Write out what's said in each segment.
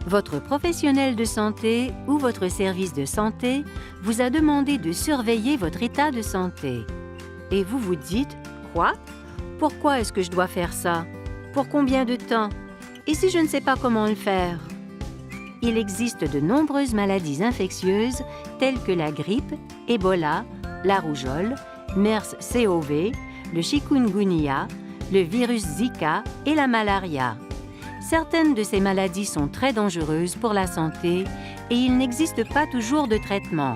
Votre professionnel de santé ou votre service de santé vous a demandé de surveiller votre état de santé. Et vous vous dites « Quoi? Pourquoi est-ce que je dois faire ça? Pour combien de temps? Et si je ne sais pas comment le faire? » Il existe de nombreuses maladies infectieuses telles que la grippe, Ebola, la rougeole, MERS-CoV, le chikungunya, le virus Zika et la malaria. Certaines de ces maladies sont très dangereuses pour la santé et il n'existe pas toujours de traitement.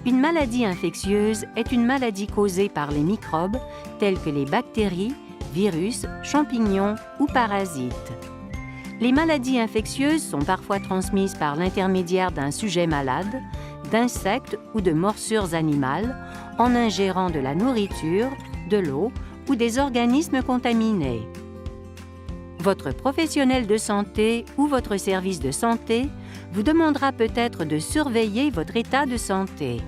Une maladie infectieuse est une maladie causée par les microbes tels que les bactéries, virus, champignons ou parasites. Les maladies infectieuses sont parfois transmises par l'intermédiaire d'un sujet malade, d'insectes ou de morsures animales, en ingérant de la nourriture, de l'eau ou des organismes contaminés. Votre professionnel de santé ou votre service de santé vous demandera peut-être de surveiller votre état de santé.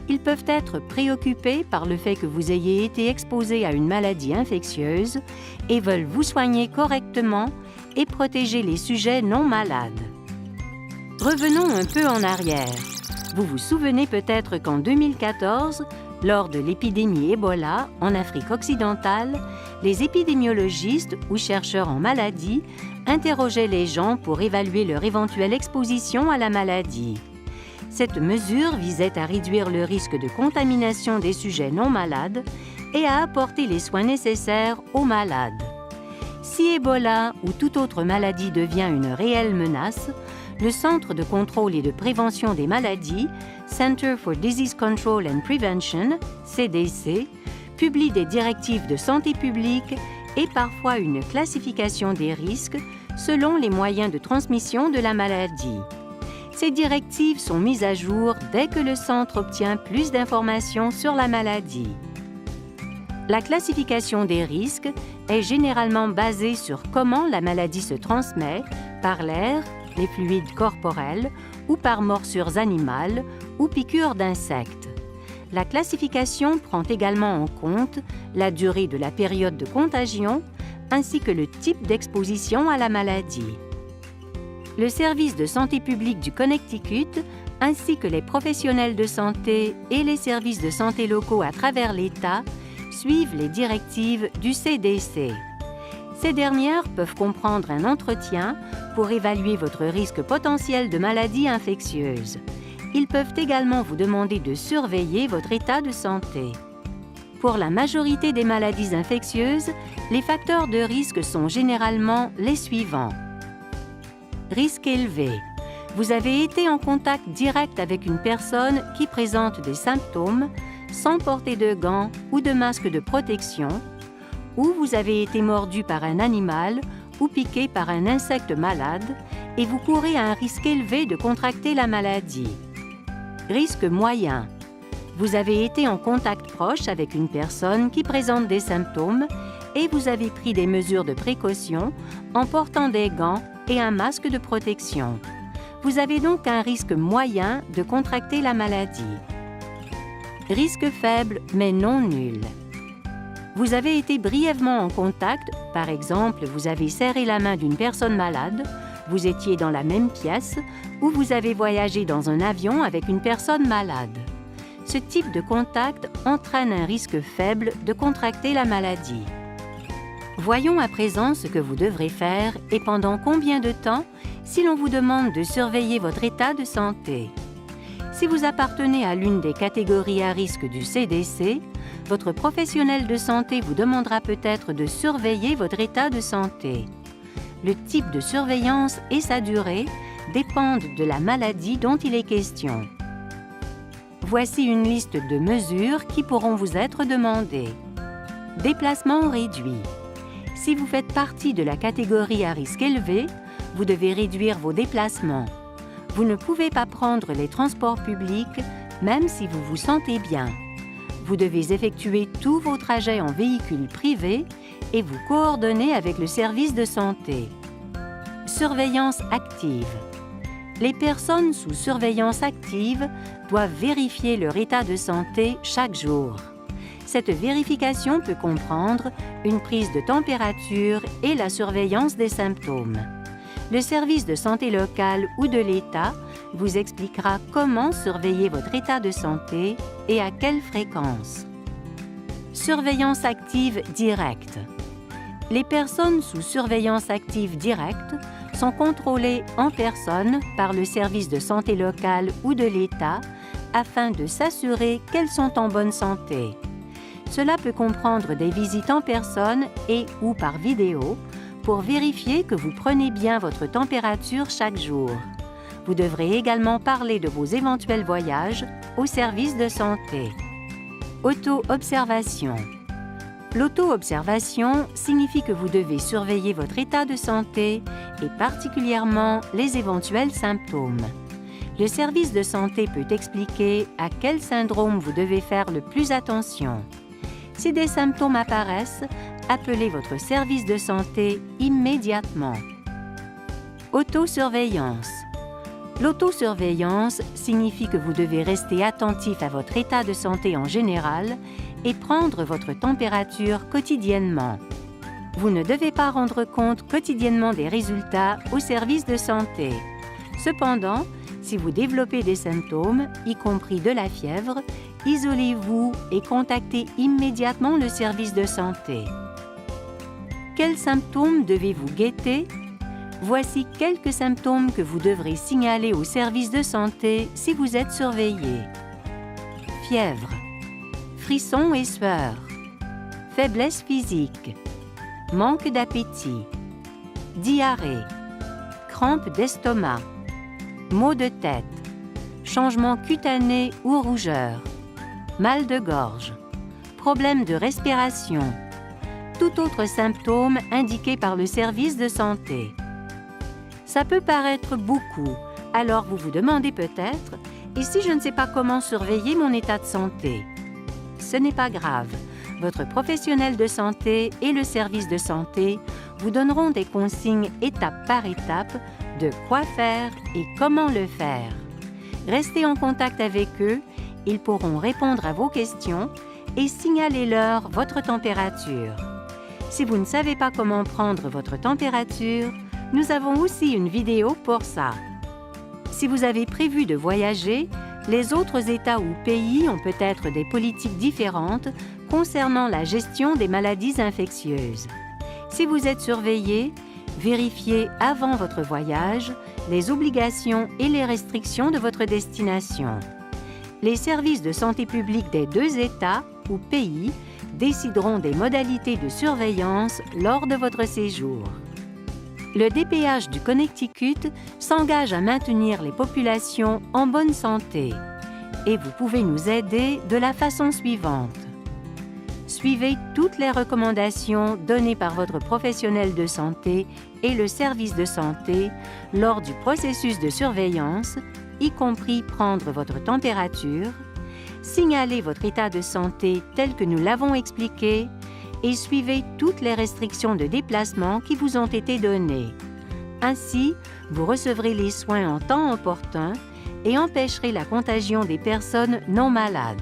Ils peuvent être préoccupés par le fait que vous ayez été exposé à une maladie infectieuse et veulent vous soigner correctement et protéger les sujets non malades. Revenons un peu en arrière. Vous vous souvenez peut-être qu'en 2014, lors de l'épidémie Ebola en Afrique occidentale, les épidémiologistes ou chercheurs en maladies interrogeaient les gens pour évaluer leur éventuelle exposition à la maladie. Cette mesure visait à réduire le risque de contamination des sujets non malades et à apporter les soins nécessaires aux malades. Si Ebola ou toute autre maladie devient une réelle menace, le Centre de contrôle et de prévention des maladies, Center for Disease Control and Prevention, CDC, publie des directives de santé publique et parfois une classification des risques selon les moyens de transmission de la maladie. Ces directives sont mises à jour dès que le centre obtient plus d'informations sur la maladie. La classification des risques est généralement basée sur comment la maladie se transmet, par l'air, les fluides corporels ou par morsures animales ou piqûres d'insectes. La classification prend également en compte la durée de la période de contagion ainsi que le type d'exposition à la maladie. Le service de santé publique du Connecticut ainsi que les professionnels de santé et les services de santé locaux à travers l'État suivent les directives du CDC. Ces dernières peuvent comprendre un entretien pour évaluer votre risque potentiel de maladie infectieuse. Ils peuvent également vous demander de surveiller votre état de santé. Pour la majorité des maladies infectieuses, les facteurs de risque sont généralement les suivants. Risque élevé. Vous avez été en contact direct avec une personne qui présente des symptômes sans porter de gants ou de masque de protection, ou vous avez été mordu par un animal ou piqué par un insecte malade et vous courez un risque élevé de contracter la maladie. Risque moyen. Vous avez été en contact proche avec une personne qui présente des symptômes et vous avez pris des mesures de précaution en portant des gants et un masque de protection. Vous avez donc un risque moyen de contracter la maladie. Risque faible mais non nul. Vous avez été brièvement en contact, par exemple, vous avez serré la main d'une personne malade, vous étiez dans la même pièce ou vous avez voyagé dans un avion avec une personne malade. Ce type de contact entraîne un risque faible de contracter la maladie. Voyons à présent ce que vous devrez faire et pendant combien de temps si l'on vous demande de surveiller votre état de santé. Si vous appartenez à l'une des catégories à risque du CDC, votre professionnel de santé vous demandera peut-être de surveiller votre état de santé. Le type de surveillance et sa durée dépendent de la maladie dont il est question. Voici une liste de mesures qui pourront vous être demandées. Déplacement réduit. Si vous faites partie de la catégorie à risque élevé, vous devez réduire vos déplacements. Vous ne pouvez pas prendre les transports publics, même si vous vous sentez bien. Vous devez effectuer tous vos trajets en véhicule privé et vous coordonner avec le service de santé. Surveillance active. Les personnes sous surveillance active doivent vérifier leur état de santé chaque jour. Cette vérification peut comprendre une prise de température et la surveillance des symptômes. Le service de santé local ou de l'État vous expliquera comment surveiller votre état de santé et à quelle fréquence. Surveillance active directe. Les personnes sous surveillance active directe sont contrôlées en personne par le service de santé local ou de l'État afin de s'assurer qu'elles sont en bonne santé. Cela peut comprendre des visites en personne et ou par vidéo pour vérifier que vous prenez bien votre température chaque jour. Vous devrez également parler de vos éventuels voyages au service de santé. Auto-observation. L'auto-observation signifie que vous devez surveiller votre état de santé et particulièrement les éventuels symptômes. Le service de santé peut expliquer à quel syndrome vous devez faire le plus attention. Si des symptômes apparaissent, appelez votre service de santé immédiatement. Autosurveillance. L'autosurveillance signifie que vous devez rester attentif à votre état de santé en général et prendre votre température quotidiennement. Vous ne devez pas rendre compte quotidiennement des résultats au service de santé. Cependant, si vous développez des symptômes, y compris de la fièvre, isolez-vous et contactez immédiatement le service de santé. Quels symptômes devez-vous guetter? Voici quelques symptômes que vous devrez signaler au service de santé si vous êtes surveillé. Fièvre, frissons et sueur, faiblesse physique, manque d'appétit, diarrhée, crampes d'estomac, maux de tête, changement cutané ou rougeur, mal de gorge, problème de respiration, tout autre symptôme indiqué par le service de santé. Ça peut paraître beaucoup, alors vous vous demandez peut-être « Et si je ne sais pas comment surveiller mon état de santé ?» Ce n'est pas grave. Votre professionnel de santé et le service de santé vous donneront des consignes étape par étape de quoi faire et comment le faire. Restez en contact avec eux, ils pourront répondre à vos questions et signaler-leur votre température. Si vous ne savez pas comment prendre votre température, nous avons aussi une vidéo pour ça. Si vous avez prévu de voyager, les autres États ou pays ont peut-être des politiques différentes concernant la gestion des maladies infectieuses. Si vous êtes surveillé, vérifiez avant votre voyage les obligations et les restrictions de votre destination. Les services de santé publique des 2 États ou pays décideront des modalités de surveillance lors de votre séjour. Le DPH du Connecticut s'engage à maintenir les populations en bonne santé et vous pouvez nous aider de la façon suivante. Suivez toutes les recommandations données par votre professionnel de santé et le service de santé lors du processus de surveillance, y compris prendre votre température, signalez votre état de santé tel que nous l'avons expliqué et suivez toutes les restrictions de déplacement qui vous ont été données. Ainsi, vous recevrez les soins en temps opportun et empêcherez la contagion des personnes non malades.